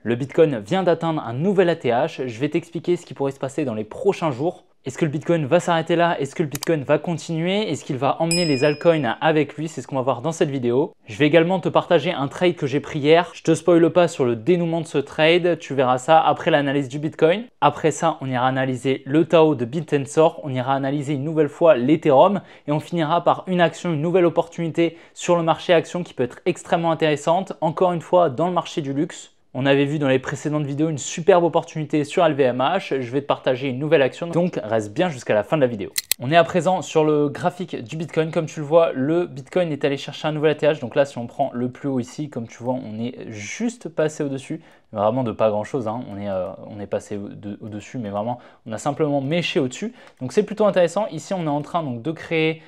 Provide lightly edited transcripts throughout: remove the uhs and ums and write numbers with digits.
Le Bitcoin vient d'atteindre un nouvel ATH. Je vais t'expliquer ce qui pourrait se passer dans les prochains jours. Est-ce que le Bitcoin va s'arrêter là? Est-ce que le Bitcoin va continuer? Est-ce qu'il va emmener les altcoins avec lui? C'est ce qu'on va voir dans cette vidéo. Je vais également te partager un trade que j'ai pris hier. Je te spoile pas sur le dénouement de ce trade. Tu verras ça après l'analyse du Bitcoin. Après ça, on ira analyser le Tao de Bittensor. On ira analyser une nouvelle fois l'Ethereum et on finira par une action, une nouvelle opportunité sur le marché action qui peut être extrêmement intéressante. Encore une fois, dans le marché du luxe. On avait vu dans les précédentes vidéos une superbe opportunité sur LVMH. Je vais te partager une nouvelle action, donc reste bien jusqu'à la fin de la vidéo. On est à présent sur le graphique du Bitcoin. Comme tu le vois, le Bitcoin est allé chercher un nouvel ATH. Donc là, si on prend le plus haut ici, comme tu vois, on est juste passé au-dessus. Vraiment de pas grand-chose, hein. On est passé au-dessus, mais vraiment, on a simplement méché au-dessus. Donc c'est plutôt intéressant. Ici, on est en train donc, de créer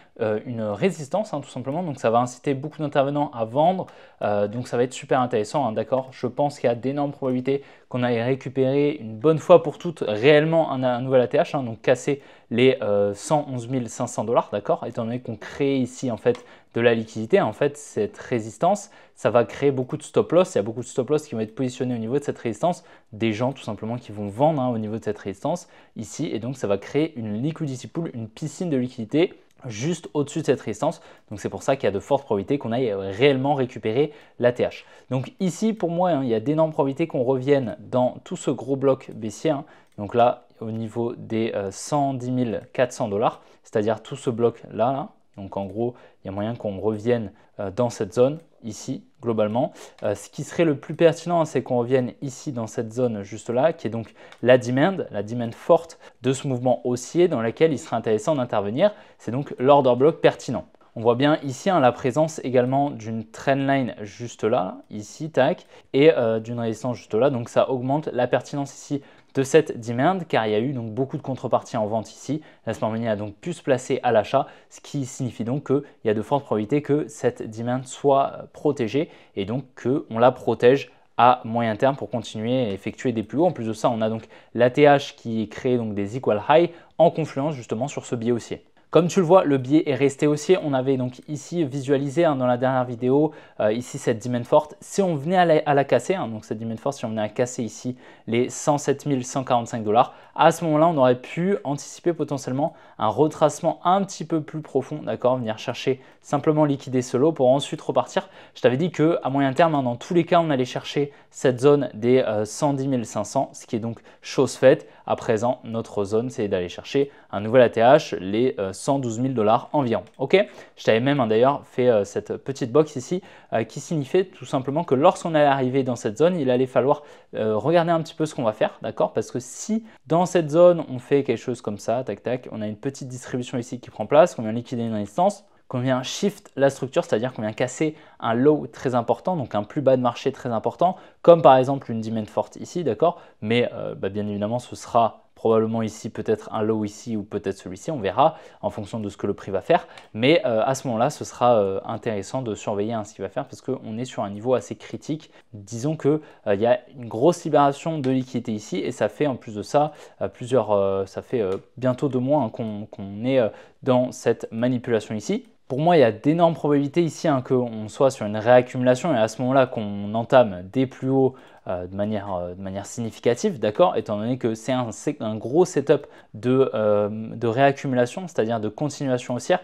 une résistance, hein, tout simplement. Donc ça va inciter beaucoup d'intervenants à vendre. Donc ça va être super intéressant, hein, d'accord. Je pense qu'il y a d'énormes probabilités qu'on aille récupérer une bonne fois pour toutes réellement un nouvel ATH, hein, donc casser les 111 500 $, d'accord, étant donné qu'on crée ici en fait de la liquidité. En fait, cette résistance, ça va créer beaucoup de stop loss. Il y a beaucoup de stop loss qui vont être positionnés au niveau de cette résistance, des gens tout simplement qui vont vendre, hein, au niveau de cette résistance ici, et donc ça va créer une liquidity pool, une piscine de liquidité juste au-dessus de cette résistance. Donc c'est pour ça qu'il y a de fortes probabilités qu'on aille réellement récupérer l'ATH. Donc ici, pour moi, hein, il y a d'énormes probabilités qu'on revienne dans tout ce gros bloc baissier, hein. Donc là, au niveau des 110 400 $, c'est-à-dire tout ce bloc-là, là. Donc en gros, il y a moyen qu'on revienne dans cette zone ici, globalement. Ce qui serait le plus pertinent, c'est qu'on revienne ici dans cette zone juste là, qui est donc la demand forte de ce mouvement haussier dans laquelle il serait intéressant d'intervenir. C'est donc l'order block pertinent. On voit bien ici, hein, la présence également d'une trendline juste là, ici, tac, et d'une résistance juste là. Donc ça augmente la pertinence ici de cette demand, car il y a eu donc beaucoup de contreparties en vente ici. La smart money a donc pu se placer à l'achat, ce qui signifie donc qu'il y a de fortes probabilités que cette demand soit protégée et donc qu'on la protège à moyen terme pour continuer à effectuer des plus hauts. En plus de ça, on a donc l'ATH qui crée donc des equal high en confluence justement sur ce biais haussier. Comme tu le vois, le biais est resté haussier. On avait donc ici visualisé, hein, dans la dernière vidéo, ici cette demand forte. Si on venait à la casser, hein, donc cette demand forte, si on venait à casser ici les 107 145 $, à ce moment-là, on aurait pu anticiper potentiellement un retracement un petit peu plus profond, d'accord, venir chercher simplement liquider ce lot pour ensuite repartir. Je t'avais dit qu'à moyen terme, hein, dans tous les cas, on allait chercher cette zone des 110 500, ce qui est donc chose faite. À présent, notre zone, c'est d'aller chercher un nouvel ATH, les 112 000 $ environ. Ok, je t'avais même, hein, d'ailleurs fait cette petite box ici qui signifiait tout simplement que lorsqu'on allait arriver dans cette zone, il allait falloir regarder un petit peu ce qu'on va faire, d'accord? Parce que si dans cette zone, on fait quelque chose comme ça, tac tac, on a une petite distribution ici qui prend place, qu'on vient liquider une résistance, qu'on vient shift la structure, c'est-à-dire qu'on vient casser un low très important, donc un plus bas de marché très important, comme par exemple une demand forte ici, d'accord? Mais bien évidemment, ce sera probablement ici peut-être un low ici ou peut-être celui-ci, on verra en fonction de ce que le prix va faire. Mais à ce moment-là, ce sera intéressant de surveiller, hein, ce qu'il va faire parce qu'on est sur un niveau assez critique. Disons qu'il y a une grosse libération de liquidité ici et ça fait en plus de ça ça fait bientôt 2 mois, hein, qu'on est dans cette manipulation ici. Pour moi, il y a d'énormes probabilités ici, hein, qu'on soit sur une réaccumulation et à ce moment-là qu'on entame des plus hauts de manière significative, d'accord, étant donné que c'est un gros setup de réaccumulation, c'est-à-dire de continuation haussière,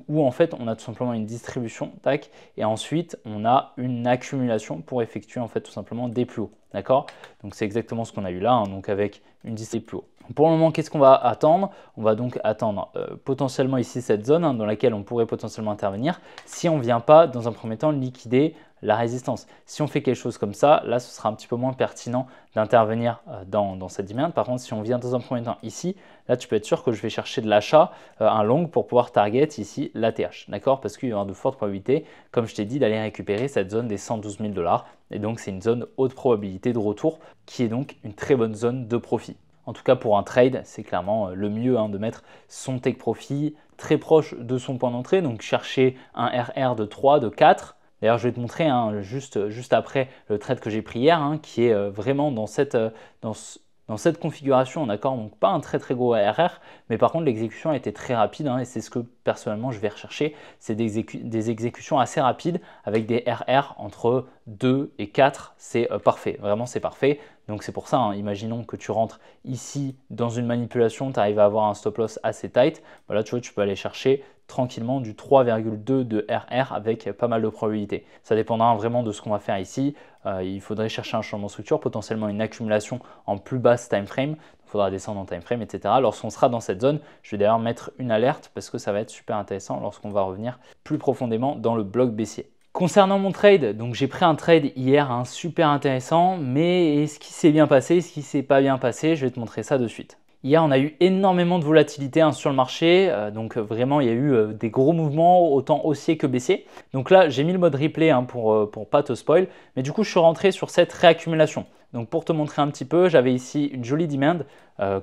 où en fait on a tout simplement une distribution, tac, et ensuite on a une accumulation pour effectuer en fait tout simplement des plus hauts, d'accord. Donc c'est exactement ce qu'on a eu là, hein, donc avec une distribution plus haut. Pour le moment, qu'est-ce qu'on va attendre? On va donc attendre potentiellement ici cette zone, hein, dans laquelle on pourrait potentiellement intervenir si on ne vient pas dans un premier temps liquider la résistance. Si on fait quelque chose comme ça, là ce sera un petit peu moins pertinent d'intervenir dans cette demand. Par contre, si on vient dans un premier temps ici, là tu peux être sûr que je vais chercher de l'achat, un long pour pouvoir target ici l'ATH, d'accord? Parce qu'il y aura de fortes probabilités, comme je t'ai dit, d'aller récupérer cette zone des 112 000 $. Et donc c'est une zone haute probabilité de retour qui est donc une très bonne zone de profit. En tout cas, pour un trade, c'est clairement le mieux, hein, de mettre son take profit très proche de son point d'entrée. Donc, chercher un RR de 3, de 4. D'ailleurs, je vais te montrer, hein, juste après le trade que j'ai pris hier, hein, qui est vraiment dans Dans cette configuration, d'accord, donc pas un très gros RR, mais par contre l'exécution a été très rapide et c'est ce que personnellement je vais rechercher, c'est des exécutions assez rapides avec des RR entre 2 et 4, c'est parfait, vraiment c'est parfait. Donc c'est pour ça, imaginons que tu rentres ici dans une manipulation, tu arrives à avoir un stop loss assez tight, là tu vois, tu peux aller chercher tranquillement du 3,2 de RR avec pas mal de probabilités. Ça dépendra vraiment de ce qu'on va faire ici. Il faudrait chercher un changement de structure, potentiellement une accumulation en plus basse time frame. Il faudra descendre en time frame, etc. Lorsqu'on sera dans cette zone, je vais d'ailleurs mettre une alerte parce que ça va être super intéressant lorsqu'on va revenir plus profondément dans le bloc baissier. Concernant mon trade, donc j'ai pris un trade hier super intéressant, mais est-ce qu'il s'est bien passé, est-ce qu'il ne s'est pas bien passé? Je vais te montrer ça de suite. Hier, on a eu énormément de volatilité sur le marché, donc vraiment il y a eu des gros mouvements autant haussiers que baissiers. Donc là, j'ai mis le mode replay pour pas te spoil, mais du coup je suis rentré sur cette réaccumulation. Donc pour te montrer un petit peu, j'avais ici une jolie demand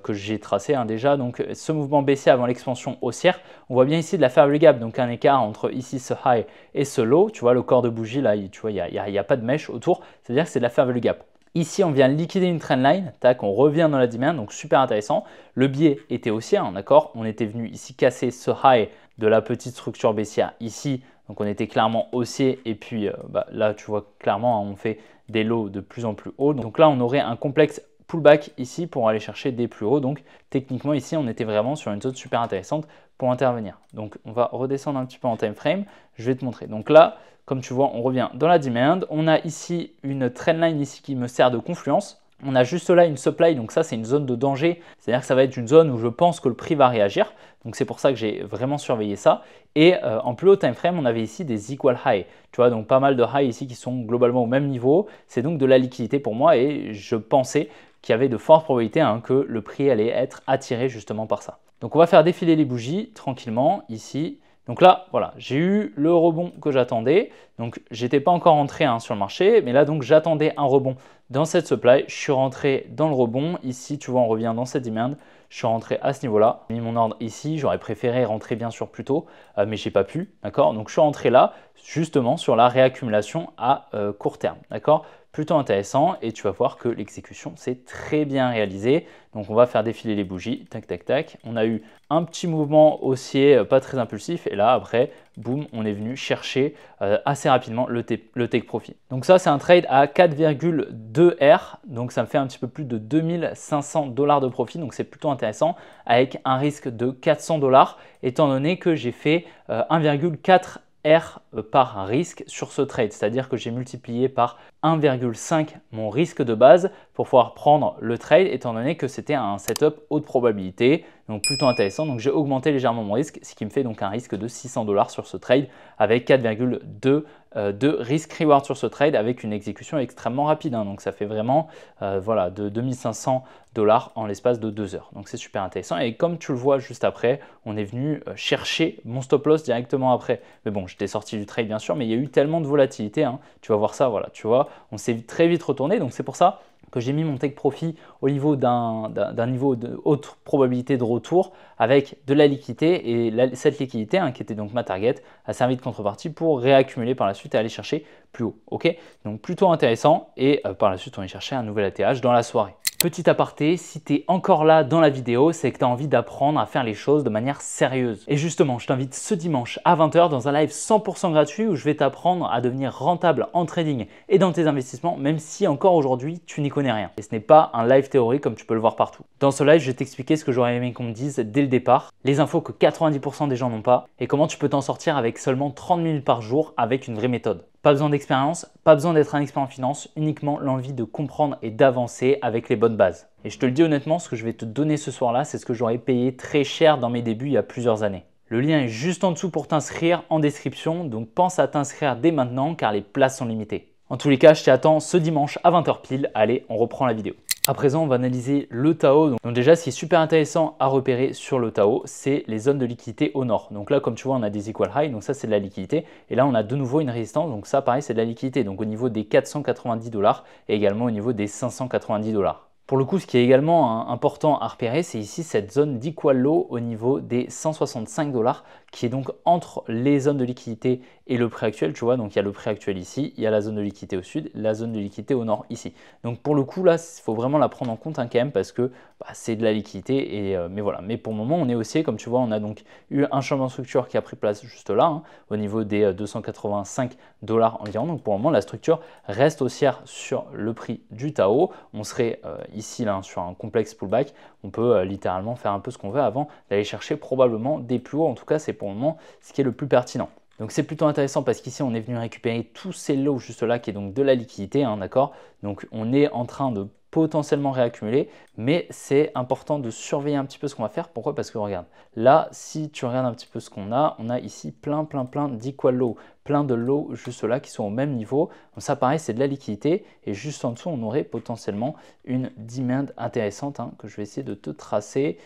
que j'ai tracée déjà. Donc ce mouvement baissier avant l'expansion haussière, on voit bien ici de la fair value gap, donc un écart entre ici ce high et ce low. Tu vois le corps de bougie là, tu vois il n'y a pas de mèche autour, c'est-à-dire que c'est de la fair value gap. Ici, on vient liquider une trendline, tac, on revient dans la demand, donc super intéressant. Le biais était haussier, d'accord. On était venu ici casser ce high de la petite structure baissière ici, donc on était clairement haussier. Et puis là, tu vois clairement, on fait des lows de plus en plus hauts. Donc là, on aurait un complexe pullback ici pour aller chercher des plus hauts. Donc techniquement, ici, on était vraiment sur une zone super intéressante pour intervenir. Donc on va redescendre un petit peu en time frame. Je vais te montrer. Donc là, comme tu vois, on revient dans la demand. On a ici une trendline ici qui me sert de confluence. On a juste là une supply, donc ça c'est une zone de danger. C'est-à-dire que ça va être une zone où je pense que le prix va réagir. Donc c'est pour ça que j'ai vraiment surveillé ça. Et en plus haut time frame, on avait ici des equal high. Tu vois, donc pas mal de high ici qui sont globalement au même niveau. C'est donc de la liquidité pour moi et je pensais qu'il y avait de fortes probabilités que le prix allait être attiré justement par ça. Donc on va faire défiler les bougies tranquillement ici. Donc là, voilà, j'ai eu le rebond que j'attendais. Donc, j'étais pas encore entré sur le marché, mais là, donc, j'attendais un rebond dans cette supply. Je suis rentré dans le rebond. Ici, tu vois, on revient dans cette demand. Je suis rentré à ce niveau-là. J'ai mis mon ordre ici. J'aurais préféré rentrer bien sûr plus tôt, mais j'ai pas pu, d'accord? Donc, je suis rentré là, justement, sur la réaccumulation à court terme, d'accord? Plutôt intéressant et tu vas voir que l'exécution s'est très bien réalisée. Donc on va faire défiler les bougies, tac tac tac. On a eu un petit mouvement haussier pas très impulsif et là après, boum, on est venu chercher assez rapidement le take profit. Donc ça c'est un trade à 4,2 R, donc ça me fait un petit peu plus de 2500 $ de profit, donc c'est plutôt intéressant avec un risque de 400 $ étant donné que j'ai fait 1,4 R par risque sur ce trade, c'est-à-dire que j'ai multiplié par 1,5 mon risque de base pour pouvoir prendre le trade étant donné que c'était un setup haute probabilité, donc plutôt intéressant. Donc j'ai augmenté légèrement mon risque, ce qui me fait donc un risque de 600 $ sur ce trade avec 4,2 de risk reward sur ce trade avec une exécution extrêmement rapide. Donc ça fait vraiment voilà, de 2500 $ en l'espace de 2 heures. Donc c'est super intéressant et comme tu le vois juste après, on est venu chercher mon stop loss directement après. Mais bon, j'étais sorti du trade bien sûr, mais il y a eu tellement de volatilité, tu vas voir ça, voilà, tu vois, on s'est très vite retourné. Donc c'est pour ça que j'ai mis mon take profit au niveau d'un niveau de haute probabilité de retour avec de la liquidité et cette liquidité qui était donc ma target a servi de contrepartie pour réaccumuler par la suite et aller chercher plus haut. Ok, donc plutôt intéressant et par la suite on est chercher un nouvel ATH dans la soirée. Petit aparté, si tu es encore là dans la vidéo, c'est que tu as envie d'apprendre à faire les choses de manière sérieuse. Et justement, je t'invite ce dimanche à 20 h dans un live 100% gratuit où je vais t'apprendre à devenir rentable en trading et dans tes investissements, même si encore aujourd'hui, tu n'y connais rien. Et ce n'est pas un live théorique comme tu peux le voir partout. Dans ce live, je vais t'expliquer ce que j'aurais aimé qu'on me dise dès le départ, les infos que 90% des gens n'ont pas et comment tu peux t'en sortir avec seulement 30 minutes par jour avec une vraie méthode. Pas besoin d'expérience, pas besoin d'être un expert en finance, uniquement l'envie de comprendre et d'avancer avec les bonnes bases. Et je te le dis honnêtement, ce que je vais te donner ce soir-là, c'est ce que j'aurais payé très cher dans mes débuts il y a plusieurs années. Le lien est juste en dessous pour t'inscrire en description, donc pense à t'inscrire dès maintenant car les places sont limitées. En tous les cas, je t'attends ce dimanche à 20 h pile. Allez, on reprend la vidéo. À présent, on va analyser le Tao. Donc déjà, ce qui est super intéressant à repérer sur le Tao, c'est les zones de liquidité au nord. Donc là, comme tu vois, on a des equal high, donc ça c'est de la liquidité. Et là, on a de nouveau une résistance, donc ça pareil, c'est de la liquidité. Donc au niveau des 490 $ et également au niveau des 590 $. Pour le coup, ce qui est également important à repérer, c'est ici cette zone d'equal low au niveau des 165 $ qui est donc entre les zones de liquidité et le prix actuel, tu vois. Donc il y a le prix actuel ici, il y a la zone de liquidité au sud, la zone de liquidité au nord ici. Donc pour le coup là, il faut vraiment la prendre en compte hein, quand même parce que c'est de la liquidité. Mais voilà. Mais pour le moment, on est haussier, comme tu vois, on a donc eu un changement de structure qui a pris place juste là, hein, au niveau des 285 $ environ. Donc pour le moment, la structure reste haussière sur le prix du Tao. On serait ici là sur un complexe pullback. On peut littéralement faire un peu ce qu'on veut avant d'aller chercher probablement des plus hauts. En tout cas, c'est pour le moment ce qui est le plus pertinent. Donc c'est plutôt intéressant parce qu'ici on est venu récupérer tous ces lots juste là qui est donc de la liquidité, hein, d'accord. Donc on est en train de potentiellement réaccumuler, mais c'est important de surveiller un petit peu ce qu'on va faire. Pourquoi? Parce que regarde, là, si tu regardes un petit peu ce qu'on a, on a ici plein d'equal low, plein de lots juste là qui sont au même niveau. Donc ça, pareil, c'est de la liquidité et juste en dessous, on aurait potentiellement une demand intéressante hein, que je vais essayer de te tracer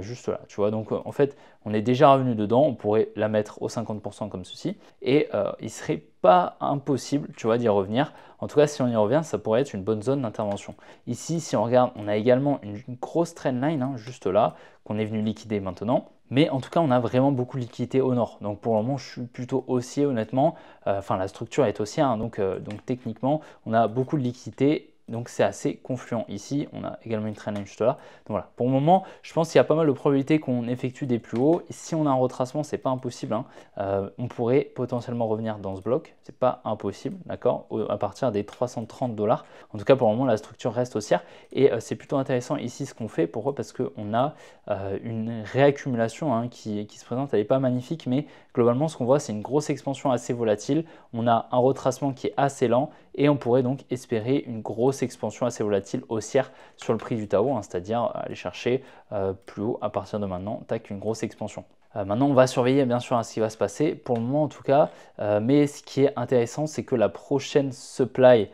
juste là. Tu vois, donc en fait, on est déjà revenu dedans. On pourrait la mettre au 50% comme ceci et il serait pas impossible, tu vois, d'y revenir. En tout cas, si on y revient, ça pourrait être une bonne zone d'intervention. Ici, si on regarde, on a également une grosse trendline hein, juste là qu'on est venu liquider maintenant. Mais en tout cas, on a vraiment beaucoup de liquidité au nord. Donc pour le moment, je suis plutôt haussier honnêtement. Enfin, la structure est haussière, hein, donc techniquement, on a beaucoup de liquidité. Donc c'est assez confluent. Ici, on a également une trendline juste là. Donc voilà, pour le moment, je pense qu'il y a pas mal de probabilités qu'on effectue des plus hauts. Et si on a un retracement, c'est pas impossible. Hein. On pourrait potentiellement revenir dans ce bloc. C'est pas impossible, d'accord, à partir des 330 $. En tout cas, pour le moment, la structure reste haussière. Et c'est plutôt intéressant ici ce qu'on fait. Pourquoi? Parce qu'on a une réaccumulation hein, qui se présente. Elle n'est pas magnifique, mais globalement, ce qu'on voit, c'est une grosse expansion assez volatile. On a un retracement qui est assez lent et on pourrait donc espérer une grosse expansion assez volatile haussière sur le prix du Tao, hein, c'est-à-dire aller chercher plus haut à partir de maintenant, tac, une grosse expansion. Maintenant, on va surveiller bien sûr ce qui va se passer, pour le moment en tout cas, mais ce qui est intéressant, c'est que la prochaine supply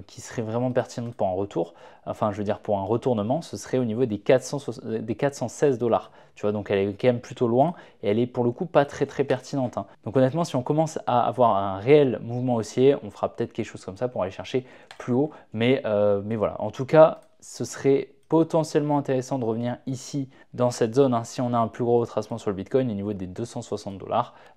qui serait vraiment pertinente pour un retour, enfin je veux dire pour un retournement, ce serait au niveau des 416 $. Tu vois, donc elle est quand même plutôt loin et elle est pour le coup pas très pertinente. Hein. Donc honnêtement, si on commence à avoir un réel mouvement haussier, on fera peut-être quelque chose comme ça pour aller chercher plus haut. Mais voilà, en tout cas, ce serait potentiellement intéressant de revenir ici dans cette zone hein, si on a un plus gros retracement sur le Bitcoin au niveau des 260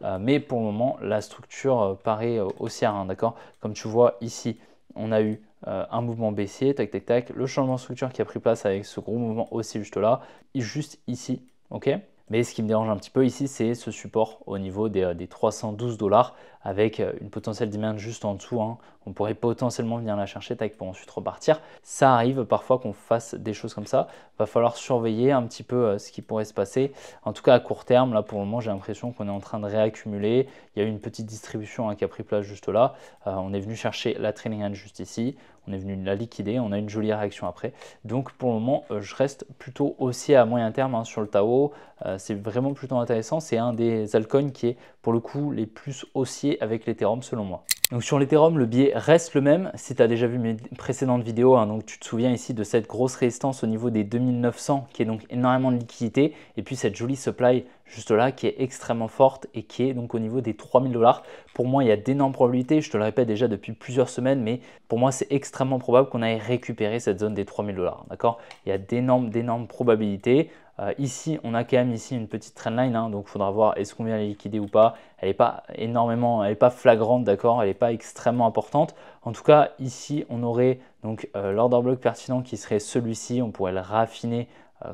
$. Mais pour le moment, la structure paraît haussière, hein, d'accord. Comme tu vois ici, on a eu un mouvement baissier, tac, tac, tac, le changement de structure qui a pris place avec ce gros mouvement haussier juste là, juste ici, ok. Mais ce qui me dérange un petit peu ici, c'est ce support au niveau des 312 $ avec une potentielle demand juste en dessous. Hein. On pourrait potentiellement venir la chercher tac, pour ensuite repartir. Ça arrive parfois qu'on fasse des choses comme ça. Il va falloir surveiller un petit peu ce qui pourrait se passer. En tout cas, à court terme, là pour le moment, j'ai l'impression qu'on est en train de réaccumuler. Il y a eu une petite distribution hein, qui a pris place juste là. On est venu chercher la trailing hand juste ici. On est venu la liquider, on a une jolie réaction après. Donc pour le moment, je reste plutôt haussier à moyen terme hein, sur le Tao. C'est vraiment plutôt intéressant. C'est un des altcoins qui est pour le coup les plus haussiers avec l'Ethereum selon moi. Donc sur l'Ethereum, le biais reste le même. Si tu as déjà vu mes précédentes vidéos, hein, donc tu te souviens ici de cette grosse résistance au niveau des 2900 qui est donc énormément de liquidité. Et puis cette jolie supply juste là qui est extrêmement forte et qui est donc au niveau des 3000 $. Pour moi, il y a d'énormes probabilités. Je te le répète déjà depuis plusieurs semaines, mais pour moi, c'est extrêmement probable qu'on aille récupérer cette zone des 3000 $. D'accord? Il y a d'énormes probabilités. Ici, on a quand même ici une petite trendline, hein, donc il faudra voir est-ce qu'on vient la liquider ou pas. Elle n'est pas énormément, elle n'est pas flagrante, d'accord, elle n'est pas extrêmement importante. En tout cas, ici, on aurait donc l'order block pertinent qui serait celui-ci. On pourrait le raffiner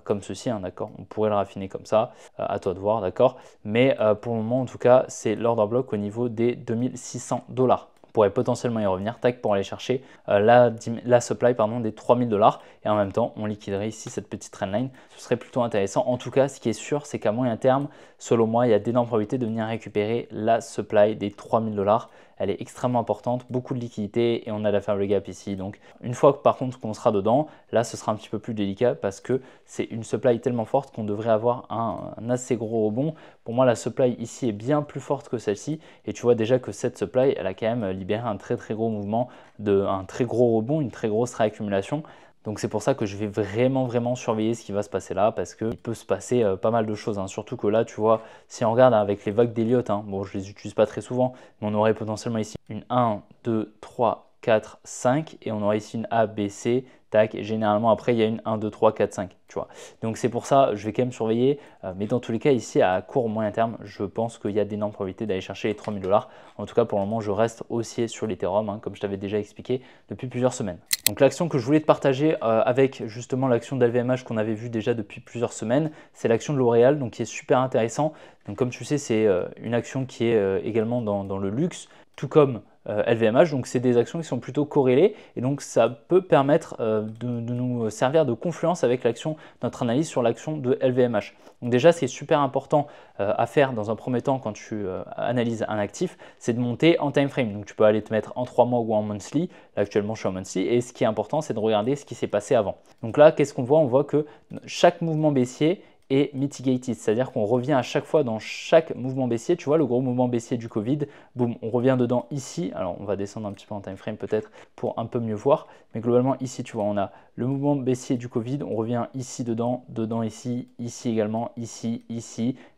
comme ceci, hein, d'accord. On pourrait le raffiner comme ça, à toi de voir, d'accord. Mais pour le moment, en tout cas, c'est l'order block au niveau des 2600 $. On pourrait potentiellement y revenir, tac, pour aller chercher la supply des 3000 $. Et en même temps, on liquiderait ici cette petite trendline. Ce serait plutôt intéressant. En tout cas, ce qui est sûr, c'est qu'à moyen terme, selon moi, il y a d'énormes probabilités de venir récupérer la supply des 3000 $. Elle est extrêmement importante, beaucoup de liquidité et on a la faible gap ici. Donc une fois que par contre qu'on sera dedans, là ce sera un petit peu plus délicat parce que c'est une supply tellement forte qu'on devrait avoir un assez gros rebond. Pour moi, la supply ici est bien plus forte que celle-ci et tu vois déjà que cette supply, elle a quand même libéré un très gros mouvement, un très gros rebond, une très grosse réaccumulation. Donc c'est pour ça que je vais vraiment surveiller ce qui va se passer là parce qu'il peut se passer pas mal de choses. Hein. Surtout que là, tu vois, si on regarde avec les vagues d'Elliott, hein, bon, je les utilise pas très souvent, mais on aurait potentiellement ici une 1, 2, 3, 4, 5 et on aura ici une A, B, C. Tac, et généralement après il y a une 1, 2, 3, 4, 5, tu vois. Donc c'est pour ça, je vais quand même surveiller, mais dans tous les cas ici à court ou moyen terme, je pense qu'il y a d'énormes probabilités d'aller chercher les 3000 $. En tout cas pour le moment, je reste haussier sur l'Ethereum, comme je t'avais déjà expliqué depuis plusieurs semaines. Donc l'action que je voulais te partager avec justement l'action d'LVMH qu'on avait vu déjà depuis plusieurs semaines, c'est l'action de L'Oréal, donc qui est super intéressant. Donc comme tu sais, c'est une action qui est également dans le luxe, tout comme LVMH, donc c'est des actions qui sont plutôt corrélées et donc ça peut permettre de nous servir de confluence avec l'action, notre analyse sur l'action de LVMH. Donc déjà, ce qui est super important à faire dans un premier temps quand tu analyses un actif, c'est de monter en time frame. Donc tu peux aller te mettre en 3 mois ou en monthly. Là actuellement, je suis en monthly et ce qui est important, c'est de regarder ce qui s'est passé avant. Donc là, qu'est-ce qu'on voit? On voit que chaque mouvement baissier et mitigated, c'est-à-dire qu'on revient à chaque fois dans chaque mouvement baissier. Tu vois le gros mouvement baissier du Covid, boum, on revient dedans ici. Alors on va descendre un petit peu en time frame peut-être pour un peu mieux voir, mais globalement ici tu vois on a le mouvement baissier du Covid, on revient ici dedans, ici, ici également, ici,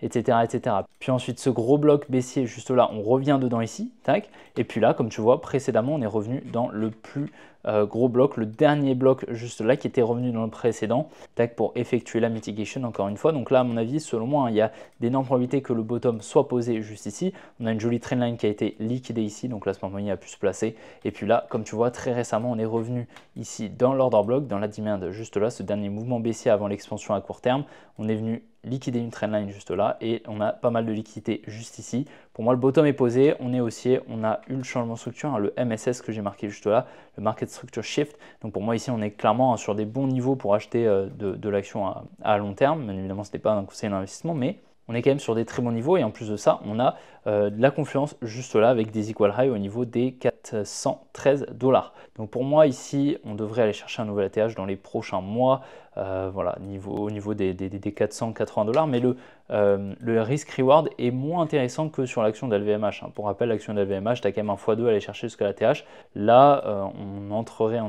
etc., etc. Puis ensuite ce gros bloc baissier juste là, on revient dedans ici, tac. Et puis là, comme tu vois précédemment, on est revenu dans le plus gros bloc, le dernier bloc juste là qui était revenu dans le précédent, tac, pour effectuer la mitigation encore une fois. Donc là, à mon avis, selon moi, il y a d'énormes probabilités que le bottom soit posé juste ici. On a une jolie trendline qui a été liquidée ici, donc là, ce moment, il a pu se placer. Et puis là, comme tu vois, très récemment, on est revenu ici dans l'order block, dans la demand juste là, ce dernier mouvement baissier avant l'expansion à court terme. On est venu liquider une trendline juste là et on a pas mal de liquidité juste ici. Pour moi, le bottom est posé, on est haussier, on a eu le changement de structure, le MSS que j'ai marqué juste là, le Market Structure Shift. Donc pour moi ici, on est clairement sur des bons niveaux pour acheter de l'action à long terme. Bien évidemment, ce n'était pas un conseil d'investissement, mais on est quand même sur des très bons niveaux et en plus de ça, on a de la confluence juste là avec des equal high au niveau des 413 $. Donc pour moi ici, on devrait aller chercher un nouvel ATH dans les prochains mois, voilà, au niveau des 480 $, mais le risk-reward est moins intéressant que sur l'action d'LVMH. Pour rappel, l'action d'LVMH, tu as quand même un x2 à aller chercher jusqu'à l'ATH. Là, on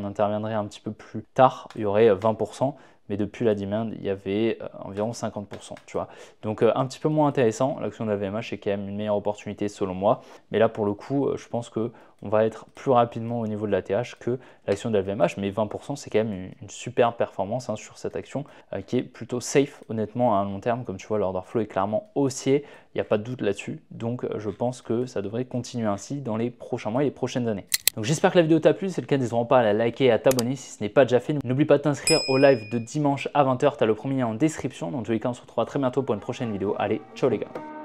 interviendrait un petit peu plus tard, il y aurait 20%. Mais depuis la demand, il y avait environ 50%, tu vois. Donc un petit peu moins intéressant, l'action de la VMH est quand même une meilleure opportunité selon moi. Mais là, pour le coup, je pense qu'on va être plus rapidement au niveau de la TH que l'action de la VMH. Mais 20%, c'est quand même une super performance sur cette action qui est plutôt safe, honnêtement, à un long terme. Comme tu vois, l'order flow est clairement haussier, il n'y a pas de doute là-dessus. Donc je pense que ça devrait continuer ainsi dans les prochains mois et les prochaines années. Donc j'espère que la vidéo t'a plu, si c'est le cas, n'hésite pas à la liker et à t'abonner si ce n'est pas déjà fait. N'oublie pas de t'inscrire au live de dimanche à 20 h, tu as le premier lien en description. Dans tous les cas, on se retrouvera très bientôt pour une prochaine vidéo. Allez, ciao les gars!